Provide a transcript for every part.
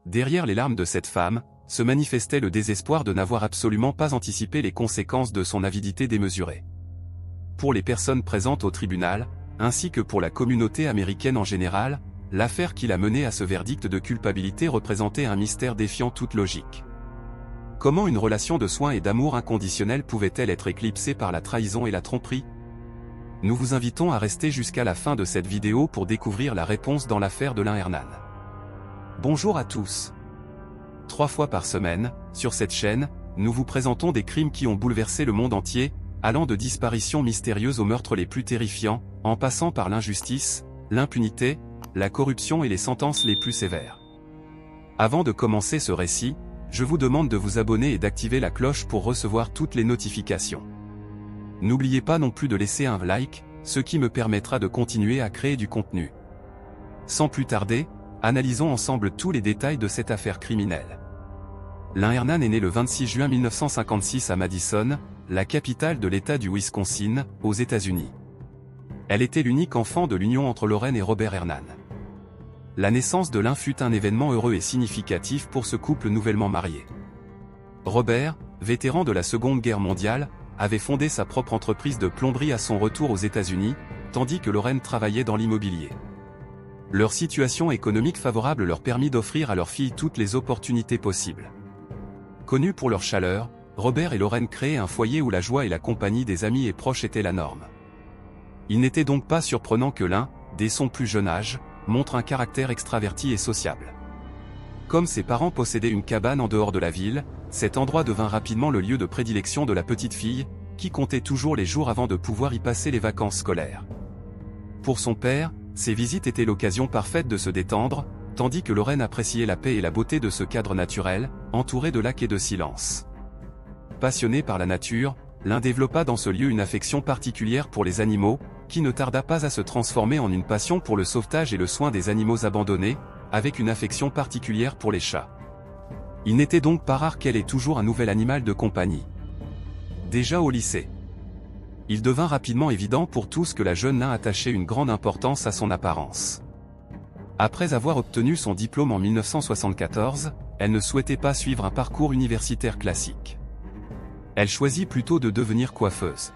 derrière les larmes de cette femme, se manifestait le désespoir de n'avoir absolument pas anticipé les conséquences de son avidité démesurée. Pour les personnes présentes au tribunal, ainsi que pour la communauté américaine en général, l'affaire qui l'a mené à ce verdict de culpabilité représentait un mystère défiant toute logique. Comment une relation de soins et d'amour inconditionnel pouvait-elle être éclipsée par la trahison et la tromperie? Nous vous invitons à rester jusqu'à la fin de cette vidéo pour découvrir la réponse dans l'affaire de Lynn Hernan. Bonjour à tous. 3 fois par semaine, sur cette chaîne, nous vous présentons des crimes qui ont bouleversé le monde entier, allant de disparitions mystérieuses aux meurtres les plus terrifiants, en passant par l'injustice, l'impunité, la corruption et les sentences les plus sévères. Avant de commencer ce récit, je vous demande de vous abonner et d'activer la cloche pour recevoir toutes les notifications. N'oubliez pas non plus de laisser un like, ce qui me permettra de continuer à créer du contenu. Sans plus tarder, analysons ensemble tous les détails de cette affaire criminelle. Lynn Hernan est né le 26 juin 1956 à Madison, la capitale de l'État du Wisconsin, aux États-Unis. Elle était l'unique enfant de l'union entre Lorraine et Robert Hernan. La naissance de Lynn fut un événement heureux et significatif pour ce couple nouvellement marié. Robert, vétéran de la Seconde Guerre mondiale, avait fondé sa propre entreprise de plomberie à son retour aux États-Unis, tandis que Lorraine travaillait dans l'immobilier. Leur situation économique favorable leur permit d'offrir à leur fille toutes les opportunités possibles. Connus pour leur chaleur, Robert et Lorraine créaient un foyer où la joie et la compagnie des amis et proches étaient la norme. Il n'était donc pas surprenant que Lynn, dès son plus jeune âge, montre un caractère extraverti et sociable. Comme ses parents possédaient une cabane en dehors de la ville, cet endroit devint rapidement le lieu de prédilection de la petite fille, qui comptait toujours les jours avant de pouvoir y passer les vacances scolaires. Pour son père, ces visites étaient l'occasion parfaite de se détendre, tandis que Lorraine appréciait la paix et la beauté de ce cadre naturel, entouré de lacs et de silence. Passionné par la nature, Lynn développa dans ce lieu une affection particulière pour les animaux, qui ne tarda pas à se transformer en une passion pour le sauvetage et le soin des animaux abandonnés, avec une affection particulière pour les chats. Il n'était donc pas rare qu'elle ait toujours un nouvel animal de compagnie. Déjà au lycée, il devint rapidement évident pour tous que la jeune Lynn attachait une grande importance à son apparence. Après avoir obtenu son diplôme en 1974, elle ne souhaitait pas suivre un parcours universitaire classique. Elle choisit plutôt de devenir coiffeuse.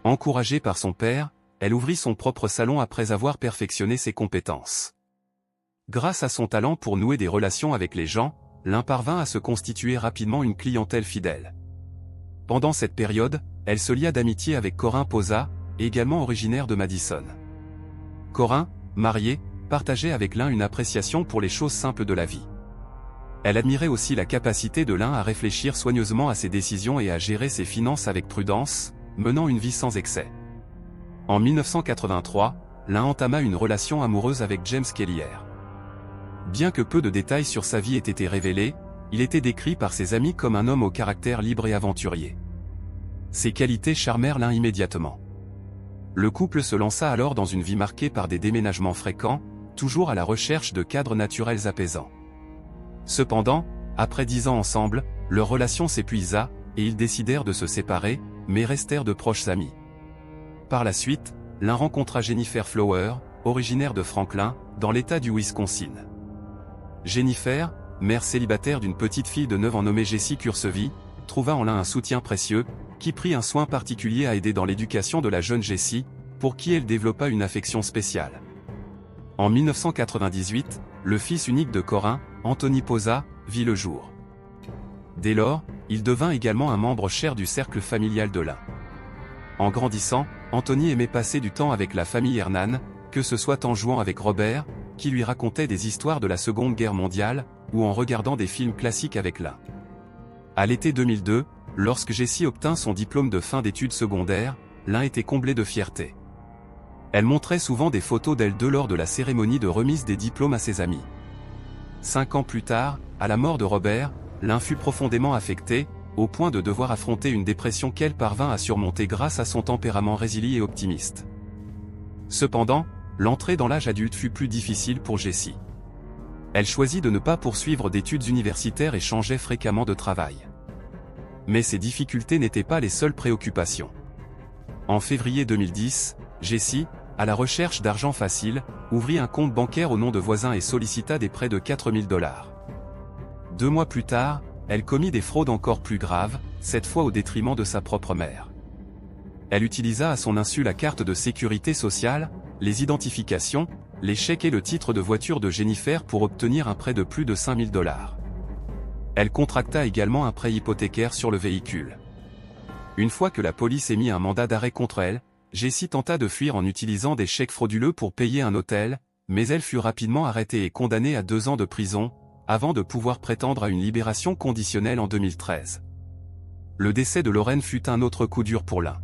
Encouragée par son père, elle ouvrit son propre salon après avoir perfectionné ses compétences. Grâce à son talent pour nouer des relations avec les gens, Lynn parvint à se constituer rapidement une clientèle fidèle. Pendant cette période, elle se lia d'amitié avec Corinne Posa, également originaire de Madison. Corinne, mariée, partageait avec Lynn une appréciation pour les choses simples de la vie. Elle admirait aussi la capacité de Lynn à réfléchir soigneusement à ses décisions et à gérer ses finances avec prudence, menant une vie sans excès. En 1983, Lynn entama une relation amoureuse avec James Kellier. Bien que peu de détails sur sa vie aient été révélés, il était décrit par ses amis comme un homme au caractère libre et aventurier. Ses qualités charmèrent Lynn immédiatement. Le couple se lança alors dans une vie marquée par des déménagements fréquents, toujours à la recherche de cadres naturels apaisants. Cependant, après 10 ans ensemble, leur relation s'épuisa, et ils décidèrent de se séparer, mais restèrent de proches amis. Par la suite, Lynn rencontra Jennifer Flower, originaire de Franklin, dans l'État du Wisconsin. Jennifer, mère célibataire d'une petite fille de 9 ans nommée Jessie Cursevy, trouva en Lynn un soutien précieux, qui prit un soin particulier à aider dans l'éducation de la jeune Jessie, pour qui elle développa une affection spéciale. En 1998, le fils unique de Corinne, Anthony Posa, vit le jour. Dès lors, il devint également un membre cher du cercle familial de Lynn. En grandissant, Anthony aimait passer du temps avec la famille Hernan, que ce soit en jouant avec Robert, qui lui racontait des histoires de la Seconde Guerre mondiale, ou en regardant des films classiques avec Lynn. À l'été 2002, lorsque Jessie obtint son diplôme de fin d'études secondaires, Lynn était comblée de fierté. Elle montrait souvent des photos d'elle deux lors de la cérémonie de remise des diplômes à ses amis. 5 ans plus tard, à la mort de Robert, Lynn fut profondément affectée, au point de devoir affronter une dépression qu'elle parvint à surmonter grâce à son tempérament résilient et optimiste. Cependant, l'entrée dans l'âge adulte fut plus difficile pour Jessie. Elle choisit de ne pas poursuivre d'études universitaires et changeait fréquemment de travail. Mais ces difficultés n'étaient pas les seules préoccupations. En février 2010, Jessie, à la recherche d'argent facile, ouvrit un compte bancaire au nom de voisins et sollicita des prêts de $4000. 2 mois plus tard, elle commit des fraudes encore plus graves, cette fois au détriment de sa propre mère. Elle utilisa à son insu la carte de sécurité sociale, les identifications, les chèques et le titre de voiture de Jennifer pour obtenir un prêt de plus de 5 000 $. Elle contracta également un prêt hypothécaire sur le véhicule. Une fois que la police émit un mandat d'arrêt contre elle, Jessie tenta de fuir en utilisant des chèques frauduleux pour payer un hôtel, mais elle fut rapidement arrêtée et condamnée à 2 ans de prison, avant de pouvoir prétendre à une libération conditionnelle en 2013. Le décès de Lauren fut un autre coup dur pour Lynn.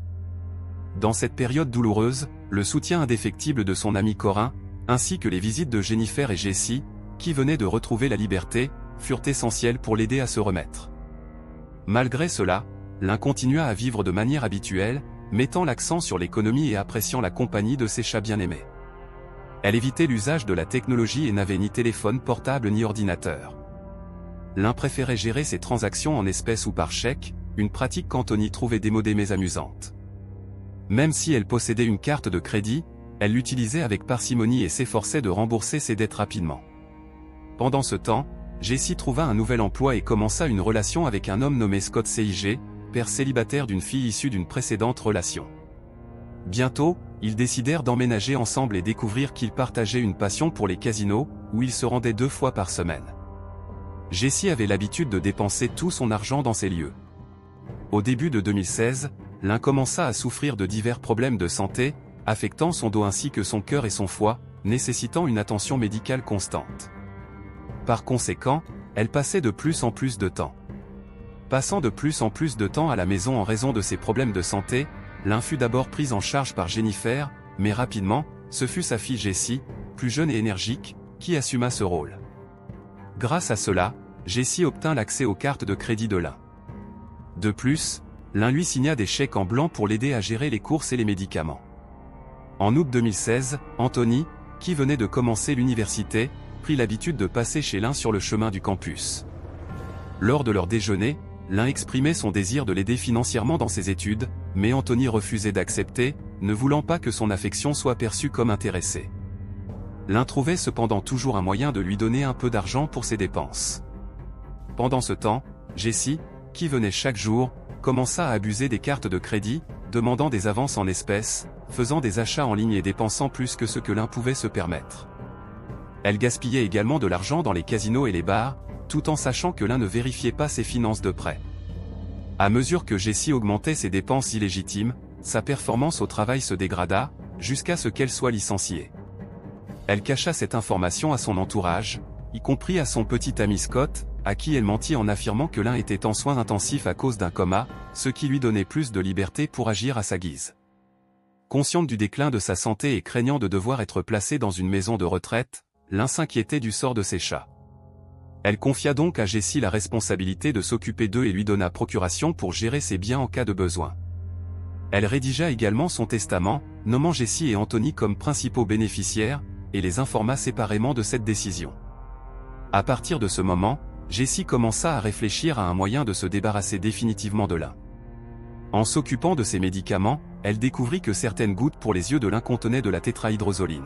Dans cette période douloureuse, le soutien indéfectible de son ami Corinne, ainsi que les visites de Jennifer et Jessie, qui venaient de retrouver la liberté, furent essentielles pour l'aider à se remettre. Malgré cela, Lynn continua à vivre de manière habituelle, mettant l'accent sur l'économie et appréciant la compagnie de ses chats bien-aimés. Elle évitait l'usage de la technologie et n'avait ni téléphone portable ni ordinateur. Lynn préférait gérer ses transactions en espèces ou par chèque, une pratique qu'Anthony trouvait démodée mais amusante. Même si elle possédait une carte de crédit, elle l'utilisait avec parcimonie et s'efforçait de rembourser ses dettes rapidement. Pendant ce temps, Jessie trouva un nouvel emploi et commença une relation avec un homme nommé Scott CIG, père célibataire d'une fille issue d'une précédente relation. Bientôt, ils décidèrent d'emménager ensemble et découvrirent qu'ils partageaient une passion pour les casinos, où ils se rendaient 2 fois par semaine. Jessie avait l'habitude de dépenser tout son argent dans ces lieux. Au début de 2016, Lynn commença à souffrir de divers problèmes de santé, affectant son dos ainsi que son cœur et son foie, nécessitant une attention médicale constante. Par conséquent, elle passait de plus en plus de temps. Passant de plus en plus de temps à la maison en raison de ses problèmes de santé, Lynn fut d'abord prise en charge par Jennifer, mais rapidement, ce fut sa fille Jessie, plus jeune et énergique, qui assuma ce rôle. Grâce à cela, Jessie obtint l'accès aux cartes de crédit de Lynn. De plus, Lynn lui signa des chèques en blanc pour l'aider à gérer les courses et les médicaments. En août 2016, Anthony, qui venait de commencer l'université, prit l'habitude de passer chez Lynn sur le chemin du campus. Lors de leur déjeuner, Lynn exprimait son désir de l'aider financièrement dans ses études, mais Anthony refusait d'accepter, ne voulant pas que son affection soit perçue comme intéressée. Lynn trouvait cependant toujours un moyen de lui donner un peu d'argent pour ses dépenses. Pendant ce temps, Jessie, qui venait chaque jour, commença à abuser des cartes de crédit, demandant des avances en espèces, faisant des achats en ligne et dépensant plus que ce que Lynn pouvait se permettre. Elle gaspillait également de l'argent dans les casinos et les bars, tout en sachant que Lynn ne vérifiait pas ses finances de près. À mesure que Jessie augmentait ses dépenses illégitimes, sa performance au travail se dégrada, jusqu'à ce qu'elle soit licenciée. Elle cacha cette information à son entourage, y compris à son petit ami Scott, à qui elle mentit en affirmant que Lynn était en soins intensifs à cause d'un coma, ce qui lui donnait plus de liberté pour agir à sa guise. Consciente du déclin de sa santé et craignant de devoir être placée dans une maison de retraite, Lynn s'inquiétait du sort de ses chats. Elle confia donc à Jessie la responsabilité de s'occuper d'eux et lui donna procuration pour gérer ses biens en cas de besoin. Elle rédigea également son testament, nommant Jessie et Anthony comme principaux bénéficiaires, et les informa séparément de cette décision. À partir de ce moment, Jessie commença à réfléchir à un moyen de se débarrasser définitivement de Lynn. En s'occupant de ses médicaments, elle découvrit que certaines gouttes pour les yeux de Lynn contenaient de la tétrahydrozoline.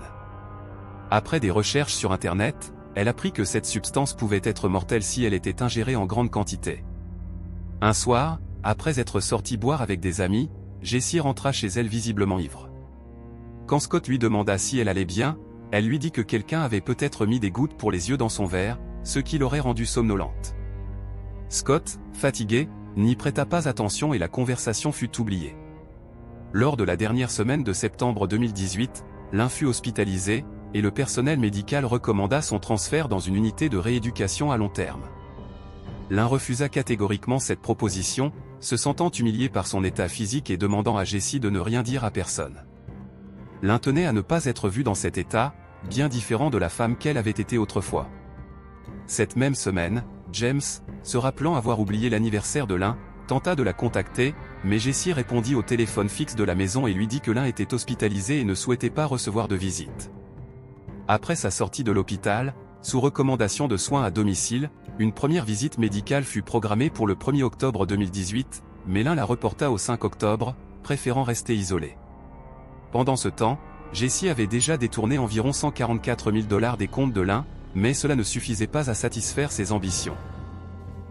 Après des recherches sur Internet, elle apprit que cette substance pouvait être mortelle si elle était ingérée en grande quantité. Un soir, après être sortie boire avec des amis, Jessie rentra chez elle visiblement ivre. Quand Scott lui demanda si elle allait bien, elle lui dit que quelqu'un avait peut-être mis des gouttes pour les yeux dans son verre, ce qui l'aurait rendue somnolente. Scott, fatigué, n'y prêta pas attention et la conversation fut oubliée. Lors de la dernière semaine de septembre 2018, Lynn fut hospitalisée, et le personnel médical recommanda son transfert dans une unité de rééducation à long terme. Lynn refusa catégoriquement cette proposition, se sentant humiliée par son état physique et demandant à Jessie de ne rien dire à personne. Lynn tenait à ne pas être vue dans cet état, bien différent de la femme qu'elle avait été autrefois. Cette même semaine, James, se rappelant avoir oublié l'anniversaire de Lynn, tenta de la contacter, mais Jessie répondit au téléphone fixe de la maison et lui dit que Lynn était hospitalisé et ne souhaitait pas recevoir de visite. Après sa sortie de l'hôpital, sous recommandation de soins à domicile, une première visite médicale fut programmée pour le 1er octobre 2018, mais Lynn la reporta au 5 octobre, préférant rester isolée. Pendant ce temps, Jessie avait déjà détourné environ 144 000 $ des comptes de Lynn, mais cela ne suffisait pas à satisfaire ses ambitions.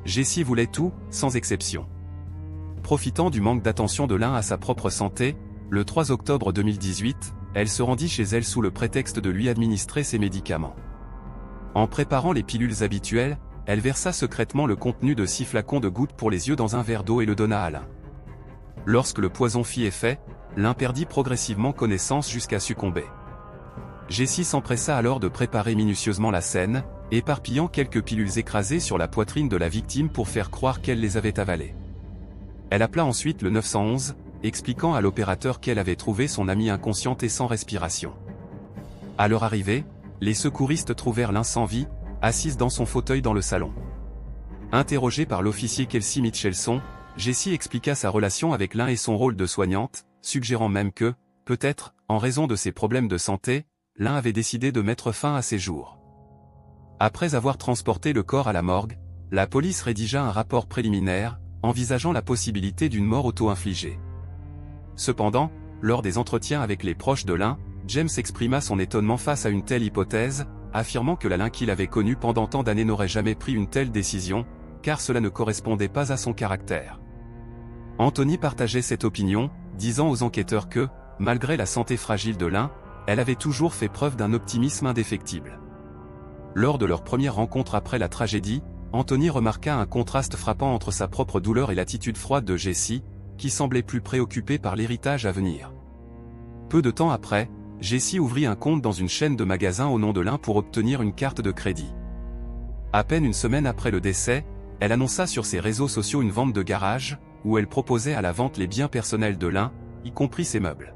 Jessie voulait tout, sans exception. Profitant du manque d'attention de Lynn à sa propre santé, le 3 octobre 2018, elle se rendit chez elle sous le prétexte de lui administrer ses médicaments. En préparant les pilules habituelles, elle versa secrètement le contenu de 6 flacons de gouttes pour les yeux dans un verre d'eau et le donna à Lynn. Lorsque le poison fit effet, Lynn perdit progressivement connaissance jusqu'à succomber. Jessie s'empressa alors de préparer minutieusement la scène, éparpillant quelques pilules écrasées sur la poitrine de la victime pour faire croire qu'elle les avait avalées. Elle appela ensuite le 911, expliquant à l'opérateur qu'elle avait trouvé son amie inconsciente et sans respiration. À leur arrivée, les secouristes trouvèrent Lynn sans vie, assise dans son fauteuil dans le salon. Interrogée par l'officier Kelsey Michelson, Jessie expliqua sa relation avec Lynn et son rôle de soignante, suggérant même que, peut-être, en raison de ses problèmes de santé, Lynn avait décidé de mettre fin à ses jours. Après avoir transporté le corps à la morgue, la police rédigea un rapport préliminaire, envisageant la possibilité d'une mort auto-infligée. Cependant, lors des entretiens avec les proches de Lynn, James exprima son étonnement face à une telle hypothèse, affirmant que la Lynn qu'il avait connue pendant tant d'années n'aurait jamais pris une telle décision, car cela ne correspondait pas à son caractère. Anthony partageait cette opinion, disant aux enquêteurs que, malgré la santé fragile de Lynn, elle avait toujours fait preuve d'un optimisme indéfectible. Lors de leur première rencontre après la tragédie, Anthony remarqua un contraste frappant entre sa propre douleur et l'attitude froide de Jessie, qui semblait plus préoccupée par l'héritage à venir. Peu de temps après, Jessie ouvrit un compte dans une chaîne de magasins au nom de Lynn pour obtenir une carte de crédit. À peine une semaine après le décès, elle annonça sur ses réseaux sociaux une vente de garage, où elle proposait à la vente les biens personnels de Lynn, y compris ses meubles.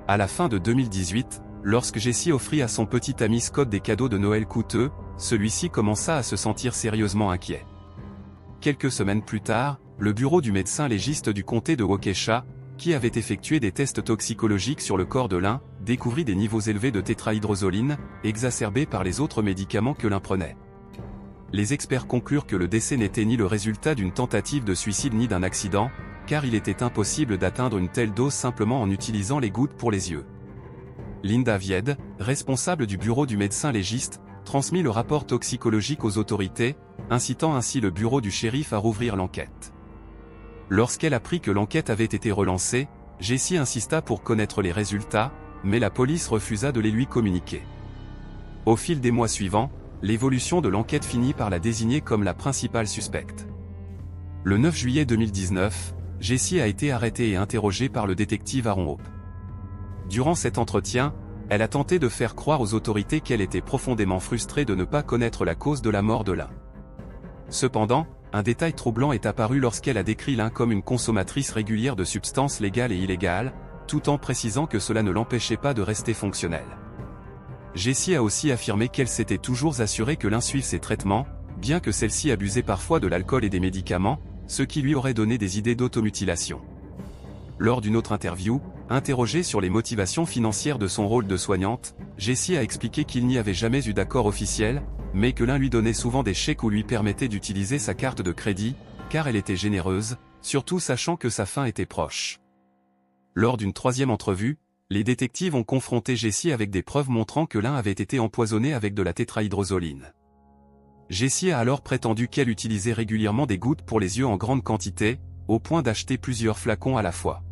À la fin de 2018, lorsque Jessie offrit à son petit ami Scott des cadeaux de Noël coûteux, celui-ci commença à se sentir sérieusement inquiet. Quelques semaines plus tard, le bureau du médecin légiste du comté de Waukesha, qui avait effectué des tests toxicologiques sur le corps de Lynn, découvrit des niveaux élevés de tétrahydrozoline, exacerbés par les autres médicaments que Lynn prenait. Les experts conclurent que le décès n'était ni le résultat d'une tentative de suicide ni d'un accident, car il était impossible d'atteindre une telle dose simplement en utilisant les gouttes pour les yeux. Linda Vied, responsable du bureau du médecin légiste, transmit le rapport toxicologique aux autorités, incitant ainsi le bureau du shérif à rouvrir l'enquête. Lorsqu'elle apprit que l'enquête avait été relancée, Jessie insista pour connaître les résultats, mais la police refusa de les lui communiquer. Au fil des mois suivants, l'évolution de l'enquête finit par la désigner comme la principale suspecte. Le 9 juillet 2019, Jessie a été arrêtée et interrogée par le détective Aaron Hope. Durant cet entretien, elle a tenté de faire croire aux autorités qu'elle était profondément frustrée de ne pas connaître la cause de la mort de Lynn. Cependant, un détail troublant est apparu lorsqu'elle a décrit Lynn comme une consommatrice régulière de substances légales et illégales, tout en précisant que cela ne l'empêchait pas de rester fonctionnelle. Jessie a aussi affirmé qu'elle s'était toujours assurée que Lynn suive ses traitements, bien que celle-ci abusait parfois de l'alcool et des médicaments, ce qui lui aurait donné des idées d'automutilation. Lors d'une autre interview, interrogée sur les motivations financières de son rôle de soignante, Jessie a expliqué qu'il n'y avait jamais eu d'accord officiel, mais que Lynn lui donnait souvent des chèques ou lui permettait d'utiliser sa carte de crédit, car elle était généreuse, surtout sachant que sa fin était proche. Lors d'une troisième entrevue, les détectives ont confronté Jessie avec des preuves montrant que Lynn avait été empoisonné avec de la tétrahydrozoline. Jessie a alors prétendu qu'elle utilisait régulièrement des gouttes pour les yeux en grande quantité, au point d'acheter plusieurs flacons à la fois.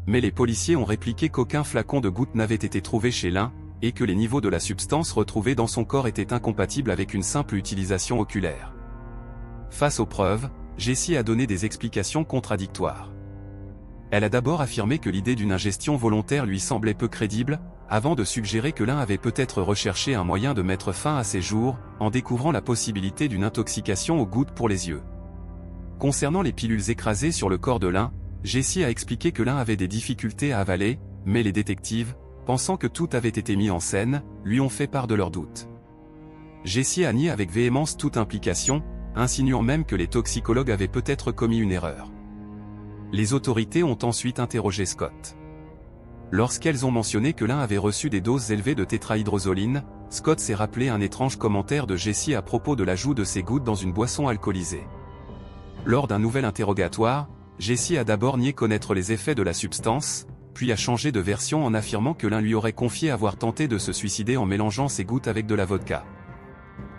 Mais les policiers ont répliqué qu'aucun flacon de gouttes n'avait été trouvé chez Lynn, et que les niveaux de la substance retrouvée dans son corps étaient incompatibles avec une simple utilisation oculaire. Face aux preuves, Jessie a donné des explications contradictoires. Elle a d'abord affirmé que l'idée d'une ingestion volontaire lui semblait peu crédible, avant de suggérer que Lynn avait peut-être recherché un moyen de mettre fin à ses jours, en découvrant la possibilité d'une intoxication aux gouttes pour les yeux. Concernant les pilules écrasées sur le corps de Lynn, Jessie a expliqué que Lynn avait des difficultés à avaler, mais les détectives, pensant que tout avait été mis en scène, lui ont fait part de leurs doutes. Jessie a nié avec véhémence toute implication, insinuant même que les toxicologues avaient peut-être commis une erreur. Les autorités ont ensuite interrogé Scott. Lorsqu'elles ont mentionné que Lynn avait reçu des doses élevées de tétrahydrozoline, Scott s'est rappelé un étrange commentaire de Jessie à propos de l'ajout de ces gouttes dans une boisson alcoolisée. Lors d'un nouvel interrogatoire, Jessie a d'abord nié connaître les effets de la substance, puis a changé de version en affirmant que Lynn lui aurait confié avoir tenté de se suicider en mélangeant ces gouttes avec de la vodka.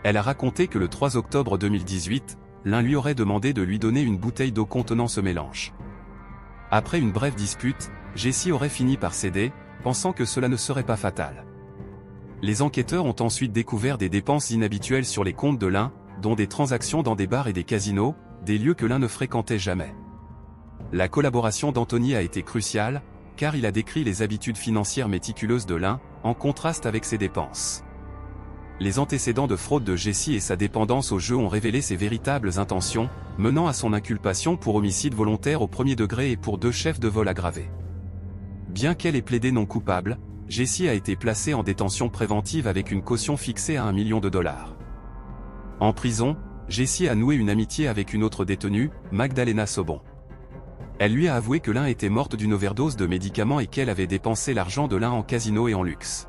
Elle a raconté que le 3 octobre 2018, l'un lui aurait demandé de lui donner une bouteille d'eau contenant ce mélange. Après une brève dispute, Jessie aurait fini par céder, pensant que cela ne serait pas fatal. Les enquêteurs ont ensuite découvert des dépenses inhabituelles sur les comptes de l'un, dont des transactions dans des bars et des casinos, des lieux que l'un ne fréquentait jamais. La collaboration d'Anthony a été cruciale, car il a décrit les habitudes financières méticuleuses de l'un, en contraste avec ses dépenses. Les antécédents de fraude de Jessie et sa dépendance au jeu ont révélé ses véritables intentions, menant à son inculpation pour homicide volontaire au premier degré et pour 2 chefs de vol aggravés. Bien qu'elle ait plaidé non coupable, Jessie a été placée en détention préventive avec une caution fixée à $1 million. En prison, Jessie a noué une amitié avec une autre détenue, Magdalena Sobon. Elle lui a avoué que l'un était morte d'une overdose de médicaments et qu'elle avait dépensé l'argent de l'un en casino et en luxe.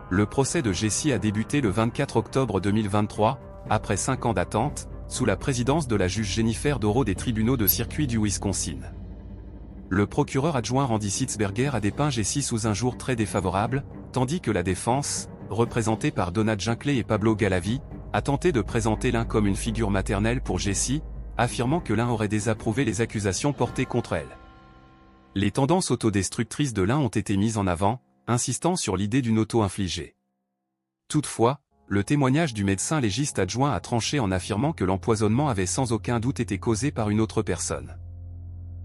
Le procès de Jessie a débuté le 24 octobre 2023, après 5 ans d'attente, sous la présidence de la juge Jennifer Doro des tribunaux de circuit du Wisconsin. Le procureur adjoint Randy Sitzberger a dépeint Jessie sous un jour très défavorable, tandis que la défense, représentée par Donna Ginclay et Pablo Galavi, a tenté de présenter l'un comme une figure maternelle pour Jessie, affirmant que l'un aurait désapprouvé les accusations portées contre elle. Les tendances autodestructrices de l'un ont été mises en avant, insistant sur l'idée d'une auto-infligée. Toutefois, le témoignage du médecin légiste adjoint a tranché en affirmant que l'empoisonnement avait sans aucun doute été causé par une autre personne.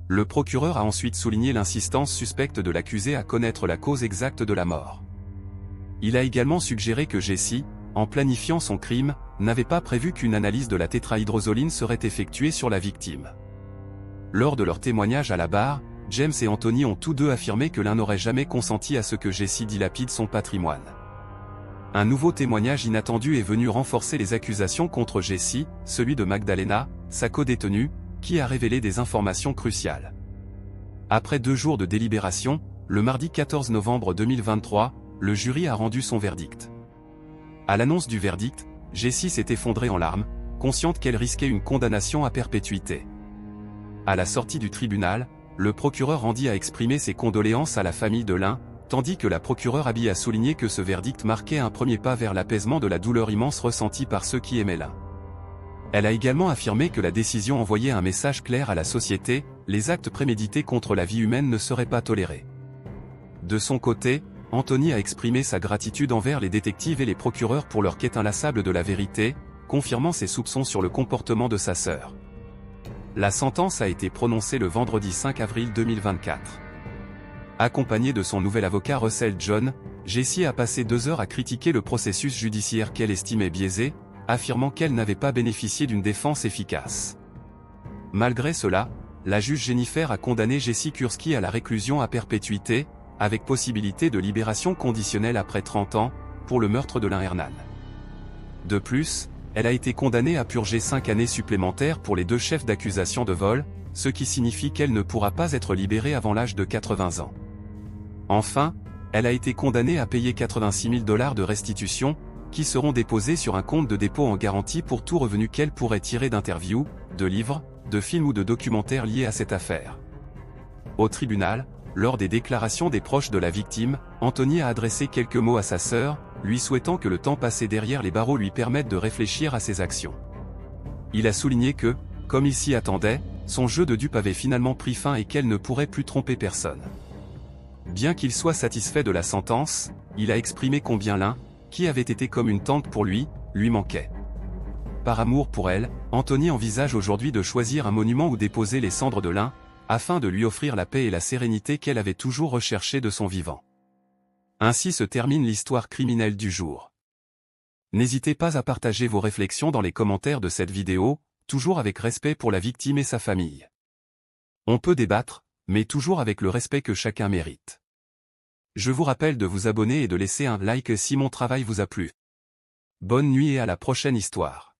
Le procureur a ensuite souligné l'insistance suspecte de l'accusé à connaître la cause exacte de la mort. Il a également suggéré que Jessie, en planifiant son crime, n'avait pas prévu qu'une analyse de la tétrahydrozoline serait effectuée sur la victime. Lors de leur témoignage à la barre, James et Anthony ont tous deux affirmé que l'un n'aurait jamais consenti à ce que Jessie dilapide son patrimoine. Un nouveau témoignage inattendu est venu renforcer les accusations contre Jessie, celui de Magdalena, sa codétenue, qui a révélé des informations cruciales. Après 2 jours de délibération, le mardi 14 novembre 2023, le jury a rendu son verdict. À l'annonce du verdict, Jessie s'est effondrée en larmes, consciente qu'elle risquait une condamnation à perpétuité. À la sortie du tribunal, le procureur Randy a exprimé ses condoléances à la famille de l'un, tandis que la procureure Abby a souligné que ce verdict marquait un premier pas vers l'apaisement de la douleur immense ressentie par ceux qui aimaient l'un. Elle a également affirmé que la décision envoyait un message clair à la société, les actes prémédités contre la vie humaine ne seraient pas tolérés. De son côté, Anthony a exprimé sa gratitude envers les détectives et les procureurs pour leur quête inlassable de la vérité, confirmant ses soupçons sur le comportement de sa sœur. La sentence a été prononcée le vendredi 5 avril 2024. Accompagnée de son nouvel avocat Russell John, Jessie a passé 2 heures à critiquer le processus judiciaire qu'elle estimait biaisé, affirmant qu'elle n'avait pas bénéficié d'une défense efficace. Malgré cela, la juge Jennifer a condamné Jessie Kurski à la réclusion à perpétuité, avec possibilité de libération conditionnelle après 30 ans, pour le meurtre de l'un Hernan. De plus, elle a été condamnée à purger 5 années supplémentaires pour les 2 chefs d'accusation de vol, ce qui signifie qu'elle ne pourra pas être libérée avant l'âge de 80 ans. Enfin, elle a été condamnée à payer $86 000 de restitution, qui seront déposés sur un compte de dépôt en garantie pour tout revenu qu'elle pourrait tirer d'interviews, de livres, de films ou de documentaires liés à cette affaire. Au tribunal, lors des déclarations des proches de la victime, Anthony a adressé quelques mots à sa sœur, lui souhaitant que le temps passé derrière les barreaux lui permette de réfléchir à ses actions. Il a souligné que, comme il s'y attendait, son jeu de dupe avait finalement pris fin et qu'elle ne pourrait plus tromper personne. Bien qu'il soit satisfait de la sentence, il a exprimé combien l'un, qui avait été comme une tante pour lui manquait. Par amour pour elle, Anthony envisage aujourd'hui de choisir un monument où déposer les cendres de l'un, afin de lui offrir la paix et la sérénité qu'elle avait toujours recherchées de son vivant. Ainsi se termine l'histoire criminelle du jour. N'hésitez pas à partager vos réflexions dans les commentaires de cette vidéo, toujours avec respect pour la victime et sa famille. On peut débattre, mais toujours avec le respect que chacun mérite. Je vous rappelle de vous abonner et de laisser un like si mon travail vous a plu. Bonne nuit et à la prochaine histoire.